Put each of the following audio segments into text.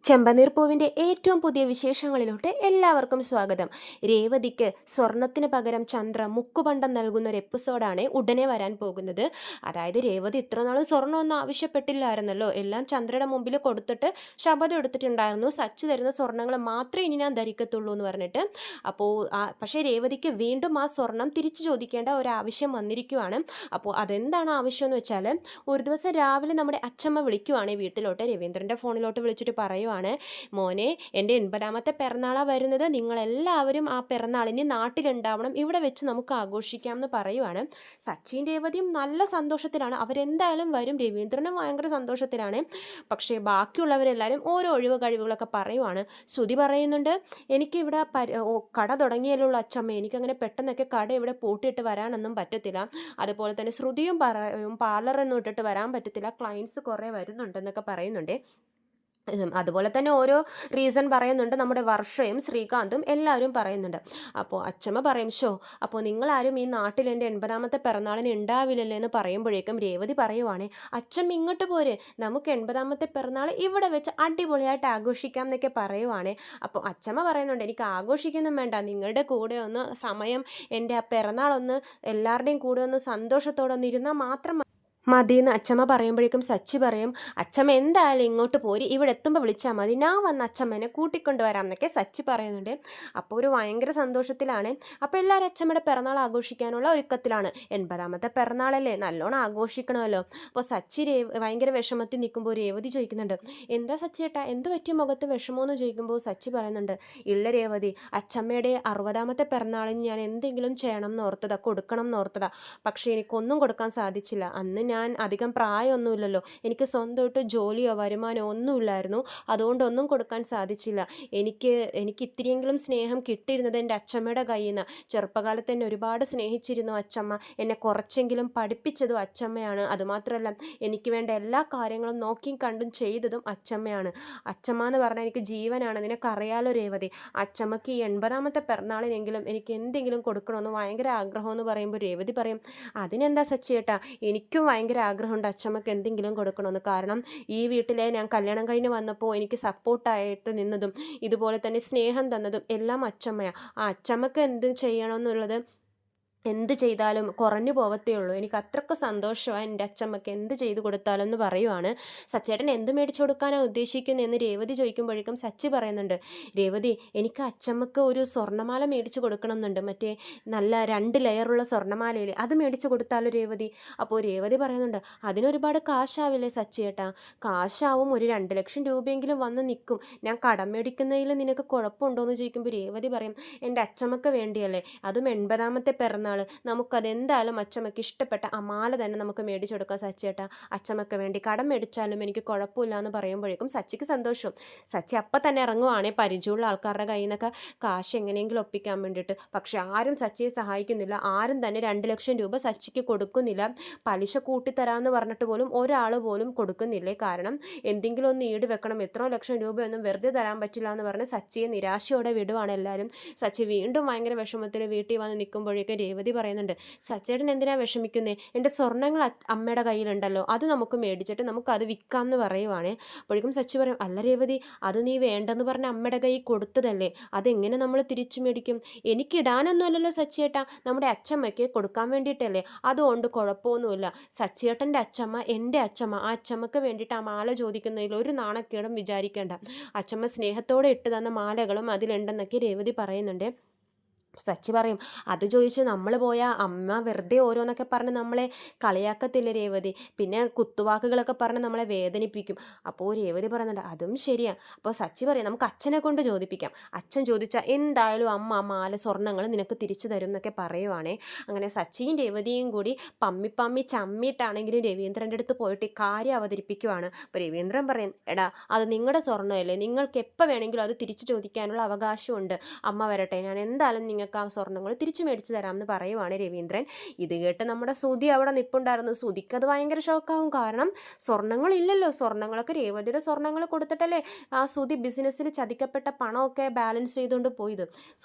ചെമ്പനീർ പൂവിൻ്റെ ഏറ്റവും പുതിയ വിശേഷങ്ങളിലോട്ട് എല്ലാവർക്കും സ്വാഗതം. രേവതിക്ക് സ്വർണത്തിന് പകരം ചന്ദ്ര മുക്കുപണ്ടം നൽകുന്ന ഒരു എപ്പിസോഡാണ് ഉടനെ വരാൻ പോകുന്നത്. അതായത് രേവതി ഇത്ര നാളും സ്വർണ്ണമൊന്നും ആവശ്യപ്പെട്ടില്ലായിരുന്നല്ലോ, എല്ലാം ചന്ദ്രയുടെ മുമ്പിൽ കൊടുത്തിട്ട് ശപഥം എടുത്തിട്ടുണ്ടായിരുന്നു, സച്ചു തരുന്ന സ്വർണ്ണങ്ങൾ മാത്രമേ ഇനി ഞാൻ ധരിക്കത്തുള്ളൂ എന്ന് പറഞ്ഞിട്ട്. അപ്പോൾ പക്ഷേ രേവതിക്ക് വീണ്ടും ആ സ്വർണം തിരിച്ചു ചോദിക്കേണ്ട ഒരു ആവശ്യം വന്നിരിക്കുവാണ്. അപ്പോൾ അതെന്താണ് ആവശ്യം എന്ന് വെച്ചാൽ, ഒരു ദിവസം രാവിലെ നമ്മുടെ അച്ഛമ്മ വിളിക്കുവാണ് വീട്ടിലോട്ട്, രവീന്ദ്രൻ്റെ ഫോണിലോട്ട് വിളിച്ചിട്ട് പറയുവാണ്, മോനെ എൻ്റെ 80ാമത്തെ പിറന്നാളാണ് വരുന്നത്, നിങ്ങളെല്ലാവരും ആ പിറന്നാളിന് നാട്ടിലുണ്ടാവണം, ഇവിടെ വെച്ച് നമുക്ക് ആഘോഷിക്കാം എന്ന് പറയുവാണ്. സച്ചിൻ രേവതിയും നല്ല സന്തോഷത്തിലാണ്, അവരെന്തായാലും വരും, രവീന്ദ്രനും ഭയങ്കര സന്തോഷത്തിലാണ്. പക്ഷേ ബാക്കിയുള്ളവരെല്ലാവരും ഓരോ ഒഴിവ് കഴിവുകളൊക്കെ പറയുവാണ്. ശ്രുതി പറയുന്നുണ്ട്, എനിക്കിവിടെ കട തുടങ്ങിയാലുള്ള അച്ഛമ്മ, എനിക്കങ്ങനെ പെട്ടെന്നൊക്കെ കട ഇവിടെ പൂട്ടിയിട്ട് വരാനൊന്നും പറ്റത്തില്ല. അതുപോലെ തന്നെ ശ്രുതിയും പറയും, പാർലറൊന്നും ഇട്ടിട്ട് വരാൻ പറ്റത്തില്ല, ക്ലയൻസ് കുറേ വരുന്നുണ്ടെന്നൊക്കെ പറയുന്നുണ്ട്. അതുപോലെ തന്നെ ഓരോ റീസൺ പറയുന്നുണ്ട്, നമ്മുടെ വർഷയും ശ്രീകാന്തും എല്ലാവരും പറയുന്നുണ്ട്. അപ്പോൾ അച്ഛമ്മ പറയും, അപ്പോൾ നിങ്ങളാരും ഈ നാട്ടിൽ എൻ്റെ 80ാമത്തെ പിറന്നാളിന് ഉണ്ടാവില്ലല്ലോ എന്ന് പറയുമ്പോഴേക്കും രേവതി പറയുവാണ്, അച്ഛമ്മ ഇങ്ങോട്ട് പോര്, നമുക്ക് 80ാമത്തെ പിറന്നാൾ ഇവിടെ വെച്ച് അടിപൊളിയായിട്ട് ആഘോഷിക്കാം എന്നൊക്കെ പറയുവാണ്. അപ്പോൾ അച്ഛമ്മ പറയുന്നുണ്ട്, എനിക്ക് ആഘോഷിക്കൊന്നും വേണ്ട, നിങ്ങളുടെ കൂടെ ഒന്ന് സമയം, എൻ്റെ ആ പിറന്നാളൊന്ന് എല്ലാവരുടെയും കൂടെ ഒന്ന് സന്തോഷത്തോടെ ഒന്ന് ഇരുന്നാൽ മാത്രം മതിയെന്ന് അച്ഛമ്മ പറയുമ്പോഴേക്കും സച്ചി പറയും, അച്ഛമ്മ എന്തായാലും ഇങ്ങോട്ട് പോരി, ഇവിടെ എത്തുമ്പോൾ വിളിച്ചാൽ മതി, ഞാൻ വന്ന് അച്ഛമ്മേനെ കൂട്ടിക്കൊണ്ടുവരാം എന്നൊക്കെ സച്ചി പറയുന്നുണ്ട്. അപ്പോൾ ഒരു ഭയങ്കര സന്തോഷത്തിലാണ്. അപ്പോൾ എല്ലാവരും അച്ഛമ്മയുടെ പിറന്നാൾ ആഘോഷിക്കാനുള്ള ഒരുക്കത്തിലാണ്. 80ാമത്തെ പിറന്നാളല്ലേ, നല്ലോണം ആഘോഷിക്കണമല്ലോ. അപ്പോൾ സച്ചി ഭയങ്കര വിഷമത്തിൽ നിൽക്കുമ്പോൾ രേവതി ചോദിക്കുന്നുണ്ട്, എന്താ സച്ചി ചേട്ടാ, എന്ത് പറ്റിയ മുഖത്ത് വിഷമമെന്ന് ചോദിക്കുമ്പോൾ സച്ചി പറയുന്നുണ്ട്, ഇല്ല രേവതി, അച്ഛമ്മയുടെ 60ാമത്തെ പിറന്നാളിന് ഞാൻ എന്തെങ്കിലും ചെയ്യണം എന്നോർത്തതാ, കൊടുക്കണം എന്നോർത്തതാ, പക്ഷേ എനിക്കൊന്നും കൊടുക്കാൻ സാധിച്ചില്ല. അന്ന് ഞാൻ അധികം പ്രായമൊന്നുമില്ലല്ലോ, എനിക്ക് സ്വന്തമായിട്ട് ജോലിയോ വരുമാനമോ ഒന്നുമില്ലായിരുന്നു, അതുകൊണ്ടൊന്നും കൊടുക്കാൻ സാധിച്ചില്ല. എനിക്ക് ഇത്തിരിയെങ്കിലും സ്നേഹം കിട്ടിയിരുന്നത് എൻ്റെ അച്ഛമ്മയുടെ കയ്യിൽ നിന്ന്. ചെറുപ്പകാലത്ത് എന്നെ ഒരുപാട് സ്നേഹിച്ചിരുന്നു അച്ഛമ്മ, എന്നെ കുറച്ചെങ്കിലും പഠിപ്പിച്ചതും അച്ഛമ്മയാണ്. അതുമാത്രമല്ല, എനിക്ക് വേണ്ട എല്ലാ കാര്യങ്ങളും നോക്കിയും കണ്ടും ചെയ്തതും അച്ഛമ്മയാണ്. അച്ഛമ്മ എന്ന് പറഞ്ഞാൽ എനിക്ക് ജീവനാണ്, നിനക്കറിയാലോ രേവതി. അച്ഛമ്മക്ക് ഈ 80ാമത്തെ പിറന്നാളിനെങ്കിലും എനിക്ക് എന്തെങ്കിലും കൊടുക്കണമെന്ന് ഭയങ്കര ആഗ്രഹമെന്ന് പറയുമ്പോൾ രേവതി പറയും, അതിനെന്താ സച്ചി ചേട്ടാ, എനിക്കും ഭയങ്കര ആഗ്രഹമുണ്ട് അച്ഛമ്മക്ക് എന്തെങ്കിലും കൊടുക്കണമെന്ന്. കാരണം ഈ വീട്ടിലെ ഞാൻ കല്യാണം കഴിഞ്ഞ് വന്നപ്പോൾ എനിക്ക് സപ്പോർട്ടായിട്ട് നിന്നതും ഇതുപോലെ തന്നെ സ്നേഹം തന്നതും എല്ലാം അച്ഛമ്മയാണ്. ആ അച്ഛമ്മക്ക് എന്ത് ചെയ്യണമെന്നുള്ളത് എന്ത് ചെയ്താലും കുറഞ്ഞു പോവത്തേ ഉള്ളൂ. എനിക്ക് അത്രയ്ക്ക് സന്തോഷമാണ് എൻ്റെ അച്ഛമ്മക്ക് എന്ത് ചെയ്തു കൊടുത്താലും എന്ന് പറയുവാണ്. സച്ചേട്ടൻ എന്ത് മേടിച്ചു കൊടുക്കാനാണ് ഉദ്ദേശിക്കുന്നത് എന്ന് രേവതി ചോദിക്കുമ്പോഴേക്കും സച്ചി പറയുന്നുണ്ട്, രേവതി, എനിക്ക് അച്ഛമ്മക്ക് ഒരു സ്വർണ്ണമാല മേടിച്ചു കൊടുക്കണം എന്നുണ്ട്, മറ്റേ നല്ല 2 ലെയറുള്ള സ്വർണ്ണമാലയിൽ, അത് മേടിച്ചു കൊടുത്താലോ രേവതി. അപ്പോൾ രേവതി പറയുന്നുണ്ട്, അതിനൊരുപാട് കാശാവില്ലേ സച്ചിയേട്ടാ. കാശാവും, ഒരു 2 ലക്ഷം രൂപയെങ്കിലും വന്ന് നിൽക്കും, ഞാൻ കടം മേടിക്കുന്നതിൽ നിനക്ക് കുഴപ്പമുണ്ടോ എന്ന് ചോദിക്കുമ്പോൾ രേവതി പറയും, എൻ്റെ അച്ഛമ്മക്ക് വേണ്ടിയല്ലേ, അതും 80ാമത്തെ പിറന്നാൾ, നമുക്കതെന്തായാലും അച്ഛമ്മയ്ക്ക് ഇഷ്ടപ്പെട്ട ആ മാല തന്നെ നമുക്ക് മേടിച്ചു കൊടുക്കാം സച്ചിയേട്ടാ, അച്ഛമ്മയ്ക്ക് വേണ്ടി കടം മേടിച്ചാലും എനിക്ക് കുഴപ്പമില്ല എന്ന് പറയുമ്പോഴേക്കും സച്ചിക്ക് സന്തോഷം. സച്ചി അപ്പം തന്നെ ഇറങ്ങുവാണേ പരിചയമുള്ള ആൾക്കാരുടെ കയ്യിൽ നിന്നൊക്കെ കാശ് എങ്ങനെയെങ്കിലും ഒപ്പിക്കാൻ വേണ്ടിയിട്ട്. പക്ഷെ ആരും സച്ചിയെ സഹായിക്കുന്നില്ല, ആരും തന്നെ 2 ലക്ഷം രൂപ സച്ചിക്ക് കൊടുക്കുന്നില്ല. പലിശ കൂട്ടിത്തരാമെന്ന് പറഞ്ഞിട്ട് പോലും ഒരാൾ പോലും കൊടുക്കുന്നില്ലേ. കാരണം എന്തെങ്കിലും ഒന്ന് ഈട് വെക്കണം, എത്രയോ ലക്ഷം രൂപയൊന്നും വെറുതെ തരാൻ പറ്റില്ല എന്ന് പറഞ്ഞ് സച്ചിയെ നിരാശയോടെ വിടുവാണ് എല്ലാവരും. സച്ചി വീണ്ടും ഭയങ്കര വിഷമത്തിൽ വീട്ടിൽ വന്ന് നിൽക്കുമ്പോഴേക്കും രേവതി പറയുന്നുണ്ട്, സച്ചേട്ടൻ എന്തിനാ വിഷമിക്കുന്നേ, എൻ്റെ സ്വർണ്ണങ്ങൾ അമ്മയുടെ കയ്യിലുണ്ടല്ലോ, അത് നമുക്ക് മേടിച്ചിട്ട് നമുക്കത് വിൽക്കാം എന്ന് പറയുവാണ്. അപ്പോഴേക്കും സച്ചി പറയും, അല്ല രേവതി, അത് നീ വേണ്ടെന്ന് പറഞ്ഞ അമ്മയുടെ കയ്യിൽ കൊടുത്തതല്ലേ, അതെങ്ങനെ നമ്മൾ തിരിച്ചു മേടിക്കും, എനിക്കിടാനൊന്നുമല്ലല്ലോ സച്ചിയേട്ടാ, നമ്മുടെ അച്ഛമ്മയ്ക്ക് കൊടുക്കാൻ വേണ്ടിയിട്ടല്ലേ, അതുകൊണ്ട് കുഴപ്പമൊന്നുമില്ല. സച്ചിയേട്ടൻ്റെ അച്ഛമ്മ എൻ്റെ അച്ഛമ്മ, ആ അച്ഛമ്മക്ക് വേണ്ടിയിട്ട് ആ മാല ചോദിക്കുന്നതിൽ ഒരു നാണക്കേടും വിചാരിക്കേണ്ട, അച്ഛമ്മ സ്നേഹത്തോടെ ഇട്ട് തന്ന മാലകളും അതിലുണ്ടെന്നൊക്കെ രേവതി പറയുന്നുണ്ട്. സച്ചി പറയും, അത് ചോദിച്ച് നമ്മൾ പോയാൽ അമ്മ വെറുതെ ഓരോന്നൊക്കെ പറഞ്ഞ് നമ്മളെ കളിയാക്കത്തില്ല രേവതി, പിന്നെ കുത്തുവാക്കുകളൊക്കെ പറഞ്ഞ് നമ്മളെ വേദനിപ്പിക്കും. അപ്പോൾ രേവതി പറയുന്നുണ്ട്, അതും ശരിയാണ്. അപ്പോൾ സച്ചി പറയും, നമുക്ക് അച്ഛനെ കൊണ്ട് ചോദിപ്പിക്കാം, അച്ഛൻ ചോദിച്ചാൽ എന്തായാലും അമ്മ മാല സ്വർണ്ണങ്ങൾ നിനക്ക് തിരിച്ചു തരും എന്നൊക്കെ പറയുവാണേ. അങ്ങനെ സച്ചിയും രേവതിയും കൂടി പമ്മി ചമ്മിയിട്ടാണെങ്കിലും രവീന്ദ്രൻ്റെ അടുത്ത് പോയിട്ട് ഈ കാര്യം അവതരിപ്പിക്കുവാണ്. അപ്പോൾ രവീന്ദ്രൻ പറയും, എടാ, അത് നിങ്ങളുടെ സ്വർണ്ണമല്ലേ, നിങ്ങൾക്ക് എപ്പോൾ വേണമെങ്കിലും അത് തിരിച്ചു ചോദിക്കാനുള്ള അവകാശമുണ്ട്, അമ്മ വരട്ടെ, ഞാൻ എന്തായാലും നിങ്ങൾക്ക് നിനക്ക് ആ സ്വർണ്ണങ്ങൾ തിരിച്ചു മേടിച്ചു തരാമെന്ന് പറയുവാണ് രവീന്ദ്രൻ. ഇത് കേട്ട് നമ്മുടെ സുധി അവിടെ നിൽപ്പുണ്ടായിരുന്നു. സുധിക്ക് അത് ഭയങ്കര ഷോക്കാവും. കാരണം സ്വർണ്ണങ്ങളില്ലല്ലോ. സ്വർണ്ണങ്ങളൊക്കെ രേവതിയുടെ സ്വർണ്ണങ്ങൾ കൊടുത്തിട്ടല്ലേ ആ സുധി ബിസിനസ്സിൽ ചതിക്കപ്പെട്ട പണമൊക്കെ ബാലൻസ് ചെയ്തുകൊണ്ട് പോയത്.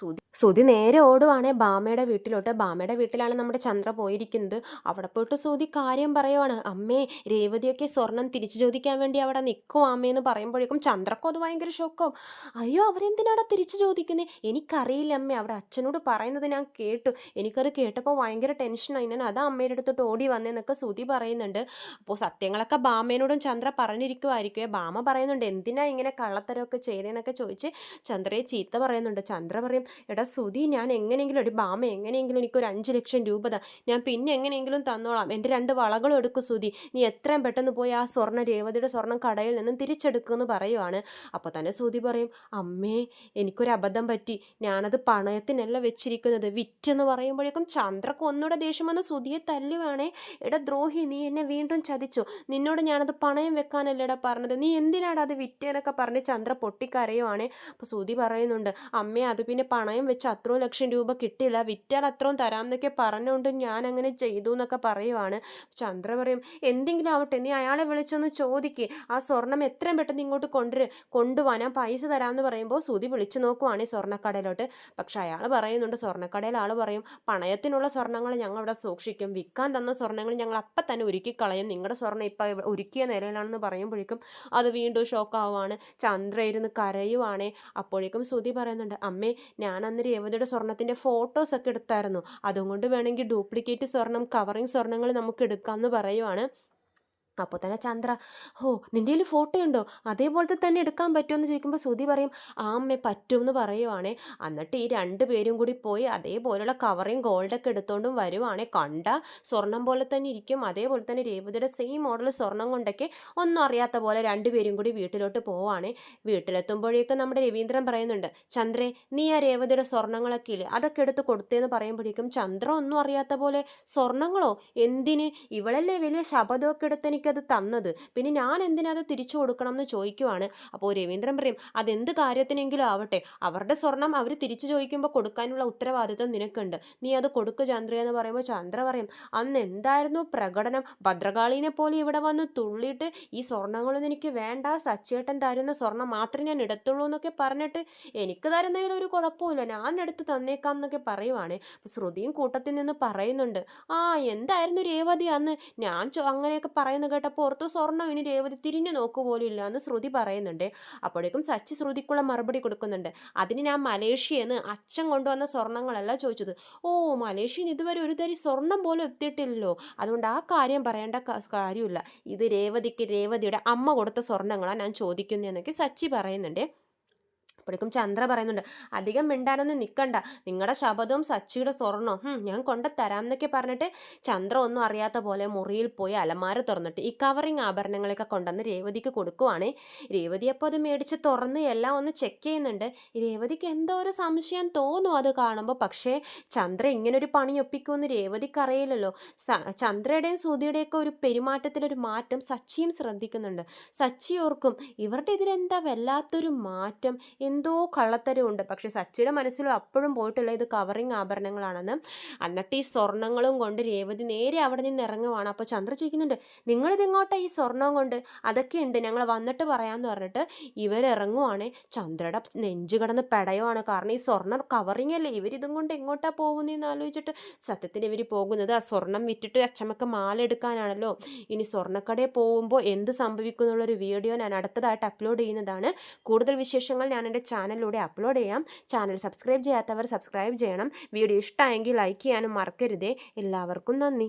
സുധി നേരെ ഓടുവാണേ ബാമയുടെ വീട്ടിലോട്ട്. ബാമയുടെ വീട്ടിലാണ് നമ്മുടെ ചന്ദ്ര പോയിരിക്കുന്നത്. അവിടെ പോയിട്ട് സുധി കാര്യം പറയുവാണ്. അമ്മേ, രേവതിയൊക്കെ സ്വർണം തിരിച്ചു ചോദിക്കാൻ വേണ്ടി അവിടെ നിൽക്കും അമ്മയെന്ന് പറയുമ്പോഴേക്കും ചന്ദ്രക്കും അത് ഭയങ്കര ഷോക്കാവും. അയ്യോ, അവരെന്തിനാണ് തിരിച്ചു ചോദിക്കുന്നത്? എനിക്കറിയില്ല അമ്മേ, അവിടെ അച്ഛനോട് പറയുന്നത് ഞാൻ കേട്ടു. എനിക്കത് കേട്ടപ്പോൾ ഭയങ്കര ടെൻഷനായി. ഞാൻ അതാ അമ്മയുടെ അടുത്തോട്ട് ഓടി വന്നേന്നൊക്കെ സുധി പറയുന്നുണ്ട്. അപ്പോൾ സത്യങ്ങളൊക്കെ ബാമേനോടും ചന്ദ്ര പറഞ്ഞിരിക്കുമായിരിക്കുമേ. ബാമ പറയുന്നുണ്ട് എന്തിനാ ഇങ്ങനെ കള്ളത്തരമൊക്കെ ചെയ്തതെന്നൊക്കെ ചോദിച്ച് ചന്ദ്രയെ ചീത്ത പറയുന്നുണ്ട്. ചന്ദ്ര പറയും, എടാ സുധി, ഞാൻ എങ്ങനെയെങ്കിലും ഒരു ബാമ എങ്ങനെയെങ്കിലും എനിക്കൊരു 5 ലക്ഷം രൂപ താ, ഞാൻ പിന്നെ എങ്ങനെയെങ്കിലും തന്നോളാം. എൻ്റെ 2 വളകളും എടുക്കും സുധി, നീ എത്രയും പെട്ടെന്ന് പോയി ആ രേവതിയുടെ സ്വർണ്ണം കടയിൽ നിന്നും തിരിച്ചെടുക്കുമെന്ന് പറയുവാണ്. അപ്പോൾ തന്നെ സുധി പറയും, അമ്മേ, എനിക്കൊരു അബദ്ധം പറ്റി, ഞാനത് പണയത്തിനല്ല വെച്ചിരിക്കുന്നത്, വിറ്റെന്ന് പറയുമ്പോഴേക്കും ചന്ദ്രക്ക് ഒന്നുകൂടെ ദേഷ്യം വന്ന് സുധിയെ തല്ലുവാണേ. എടാ ദ്രോഹി, നീ എന്നെ വീണ്ടും ചതിച്ചു, നിന്നോട് ഞാനത് പണയം വെക്കാനല്ലേടാ പറഞ്ഞത്, നീ എന്തിനാടാ അത് വിറ്റേന്നൊക്കെ പറഞ്ഞ് ചന്ദ്ര പൊട്ടിക്കരയുവാണേ. അപ്പോൾ സുധി പറയുന്നുണ്ട്, അമ്മേ, അത് പിന്നെ പണയം വെച്ച് അത്രയും ലക്ഷം രൂപ കിട്ടില്ല, വിറ്റാൽ അത്രയും തരാം എന്നൊക്കെ പറഞ്ഞുകൊണ്ട് ഞാൻ അങ്ങനെ ചെയ്തു എന്നൊക്കെ പറയുവാണ്. ചന്ദ്ര പറയും, എന്തെങ്കിലും ആവട്ടെ, നീ അയാളെ വിളിച്ചൊന്ന് ചോദിക്ക്, ആ സ്വർണം എത്രയും പെട്ടെന്ന് ഇങ്ങോട്ട് കൊണ്ടുപോകാൻ ഞാൻ പൈസ തരാമെന്ന് പറയുമ്പോൾ സുധി വിളിച്ചു നോക്കുവാണ് ഈ സ്വർണ്ണക്കടയിലോട്ട്. പക്ഷെ അയാൾ പറയുന്നുണ്ട്, സ്വർണ്ണക്കടയിൽ ആൾ പറയും, പണയത്തിനുള്ള സ്വർണ്ണങ്ങൾ ഞങ്ങൾ ഇവിടെ സൂക്ഷിക്കും, വിൽക്കാൻ തന്ന സ്വർണ്ണങ്ങൾ ഞങ്ങൾ അപ്പം തന്നെ ഉരുക്കിക്കളയും, നിങ്ങളുടെ സ്വർണ്ണം ഇപ്പം ഉരുക്കിയ നിലയിലാണെന്ന് പറയുമ്പോഴേക്കും അത് വീണ്ടും ഷോക്കാവുകയാണ്. ചന്ദ്ര ഇരുന്ന് കരയുവാണേ. അപ്പോഴേക്കും സുധി പറയുന്നുണ്ട്, അമ്മേ, ഞാൻ അന്ന് രേവതിയുടെ സ്വർണത്തിൻ്റെ ഫോട്ടോസൊക്കെ എടുത്തായിരുന്നു, അതുകൊണ്ട് വേണമെങ്കിൽ ഡ്യൂപ്ലിക്കേറ്റ് സ്വർണം, കവറിങ് സ്വർണ്ണങ്ങൾ നമുക്ക് എടുക്കാമെന്ന് പറയുവാണ്. അപ്പോൾ തന്നെ ചന്ദ്ര, ഓ, നിൻ്റെ കയ്യിൽ ഫോട്ടോ ഉണ്ടോ, അതേപോലത്തെ തന്നെ എടുക്കാൻ പറ്റുമെന്ന് ചോദിക്കുമ്പോൾ സുധി പറയും, ആ അമ്മേ, പറ്റുമെന്ന് പറയുവാണേ. എന്നിട്ട് ഈ 2 പേരും കൂടി പോയി അതേപോലെയുള്ള കവറിങ് ഗോൾഡൊക്കെ എടുത്തുകൊണ്ടും വരുവാണേ. കണ്ട സ്വർണം പോലെ തന്നെ ഇരിക്കും, അതേപോലെ തന്നെ രേവതിയുടെ സെയിം മോഡൽ സ്വർണം കൊണ്ടൊക്കെ ഒന്നും അറിയാത്ത പോലെ 2 പേരും കൂടി വീട്ടിലോട്ട് പോവാണേ. വീട്ടിലെത്തുമ്പോഴേക്കും നമ്മുടെ രവീന്ദ്രൻ പറയുന്നുണ്ട്, ചന്ദ്രേ, നീ ആ രേവതിയുടെ സ്വർണ്ണങ്ങളൊക്കെ ഇല്ലേ, അതൊക്കെ എടുത്ത് കൊടുത്തേന്ന് പറയുമ്പോഴേക്കും ചന്ദ്ര ഒന്നും അറിയാത്ത പോലെ, സ്വർണ്ണങ്ങളോ, എന്തിന്, ഇവളല്ലേ വലിയ ശബദമൊക്കെ എടുത്ത് എനിക്കത് തന്നത്, പിന്നെ ഞാൻ എന്തിനാ അത് തിരിച്ചു കൊടുക്കണം എന്ന് ചോദിക്കുവാണ്. അപ്പോൾ രവീന്ദ്രൻ പറയും, അതെന്ത് കാര്യത്തിനെങ്കിലും ആവട്ടെ, അവരുടെ സ്വർണം അവർ തിരിച്ചു ചോദിക്കുമ്പോൾ കൊടുക്കാനുള്ള ഉത്തരവാദിത്വം നിനക്കുണ്ട്, നീ അത് കൊടുക്ക് ചന്ദ്ര എന്ന് പറയുമ്പോൾ ചന്ദ്ര പറയും, അന്ന് എന്തായിരുന്നു പ്രകടനം, ഭദ്രകാളീനെ പോലെ ഇവിടെ വന്ന് തുള്ളിയിട്ട് ഈ സ്വർണ്ണങ്ങളൊന്നും എനിക്ക് വേണ്ട, സച്ചേട്ടൻ തരുന്ന സ്വർണം മാത്രമേ ഞാൻ എടുത്തുള്ളൂ എന്നൊക്കെ പറഞ്ഞിട്ട് എനിക്ക് തരുന്നതിൽ ഒരു കുഴപ്പമില്ല, ഞാൻ എടുത്ത് തന്നേക്കാം എന്നൊക്കെ പറയുവാണ്. അപ്പോൾ ശ്രുതിയും കൂട്ടത്തിൽ നിന്ന് പറയുന്നുണ്ട്, ആ, എന്തായിരുന്നു രേവതി അന്ന്, ഞാൻ അങ്ങനെയൊക്കെ പറയുന്നത് കേട്ടപ്പോൾ ഓർത്ത് സ്വർണ്ണം ഇനി രേവതി തിരിഞ്ഞു നോക്കുപോലും ഇല്ല എന്ന് ശ്രുതി പറയുന്നുണ്ട്. അപ്പോഴേക്കും സച്ചി ശ്രുതിക്കുള്ള മറുപടി കൊടുക്കുന്നുണ്ട്, അതിന് ഞാൻ മലേഷ്യയിൽ നിന്ന് അച്ഛൻ കൊണ്ടുവന്ന സ്വർണ്ണങ്ങളല്ല ചോദിച്ചത്, ഓ, മലേഷ്യയിൽ നിന്ന് ഇതുവരെ ഒരു തരി സ്വർണം പോലും എത്തിയിട്ടില്ലല്ലോ, അതുകൊണ്ട് ആ കാര്യം പറയേണ്ട കാര്യമില്ല, ഇത് രേവതിയുടെ അമ്മ കൊടുത്ത സ്വർണ്ണങ്ങളാണ് ഞാൻ ചോദിക്കുന്നതെന്നൊക്കെ സച്ചി പറയുന്നുണ്ട്. അപ്പോഴേക്കും ചന്ദ്ര പറയുന്നുണ്ട്, അധികം മിണ്ടാനൊന്നും നിൽക്കണ്ട, നിങ്ങളുടെ ശബദവും സച്ചിയുടെ സ്വർണ്ണവും ഞാൻ കൊണ്ടുതരാം എന്നൊക്കെ പറഞ്ഞിട്ട് ചന്ദ്ര ഒന്നും അറിയാത്ത പോലെ മുറിയിൽ പോയി അലമാര തുറന്നിട്ട് ഈ കവറിങ് ആഭരണങ്ങളൊക്കെ കൊണ്ടുവന്ന് രേവതിക്ക് കൊടുക്കുവാണേ. രേവതി അപ്പോൾ അത് മേടിച്ച് തുറന്ന് എല്ലാം ഒന്ന് ചെക്ക് ചെയ്യുന്നുണ്ട്. രേവതിക്ക് എന്തോ ഒരു സംശയം തോന്നും അത് കാണുമ്പോൾ. പക്ഷേ ചന്ദ്ര ഇങ്ങനൊരു പണി ഒപ്പിക്കുമെന്ന് രേവതിക്ക് അറിയില്ലല്ലോ. ചന്ദ്രയുടെയും സുധിയുടെയൊക്കെ ഒരു പെരുമാറ്റത്തിലൊരു മാറ്റം സച്ചിയും ശ്രദ്ധിക്കുന്നുണ്ട്. സച്ചി ഓർക്കും, ഇവരുടെ ഇതിലെന്താ വല്ലാത്തൊരു മാറ്റം, എന്തോ കള്ളത്തരമുണ്ട്. പക്ഷെ സച്ചിയുടെ മനസ്സിലും അപ്പോഴും പോയിട്ടില്ല ഇത് കവറിങ് ആഭരണങ്ങളാണെന്ന്. എന്നിട്ട് ഈ സ്വർണ്ണങ്ങളും കൊണ്ട് രേവതി നേരെ അവിടെ നിന്ന് ഇറങ്ങുവാണ്. അപ്പോൾ ചന്ദ്ര ചോദിക്കുന്നുണ്ട്, നിങ്ങളിതെങ്ങോട്ടാ ഈ സ്വർണ്ണവും കൊണ്ട്, അതൊക്കെ ഉണ്ട്, ഞങ്ങൾ വന്നിട്ട് പറയാമെന്ന് പറഞ്ഞിട്ട് ഇവരിറങ്ങുവാണ്. ചന്ദ്രയുടെ നെഞ്ചു കിടന്ന് പെടയുവാണ്. കാരണം ഈ സ്വർണ്ണം കവറിങ് അല്ലേ, ഇവരിതും കൊണ്ട് എങ്ങോട്ടാ പോകുന്നതെന്ന് ആലോചിച്ചിട്ട്. സത്യത്തിന് ഇവർ പോകുന്നത് ആ സ്വർണം വിറ്റിട്ട് അച്ചമ്മക്ക് മാല എടുക്കാനാണല്ലോ. ഇനി സ്വർണ്ണക്കടയിൽ പോകുമ്പോൾ എന്ത് സംഭവിക്കും എന്നുള്ളൊരു വീഡിയോ ഞാൻ അടുത്തതായിട്ട് അപ്ലോഡ് ചെയ്യുന്നതാണ്. കൂടുതൽ വിശേഷങ്ങൾ ഞാൻ എൻ്റെ ചാനലിലൂടെ അപ്ലോഡ് ചെയ്യാം. ചാനൽ സബ്സ്ക്രൈബ് ചെയ്യാത്തവർ സബ്സ്ക്രൈബ് ചെയ്യണം. വീഡിയോ ഇഷ്ടമായെങ്കിൽ ലൈക്ക് ചെയ്യാനും മറക്കരുതേ. എല്ലാവർക്കും നന്ദി.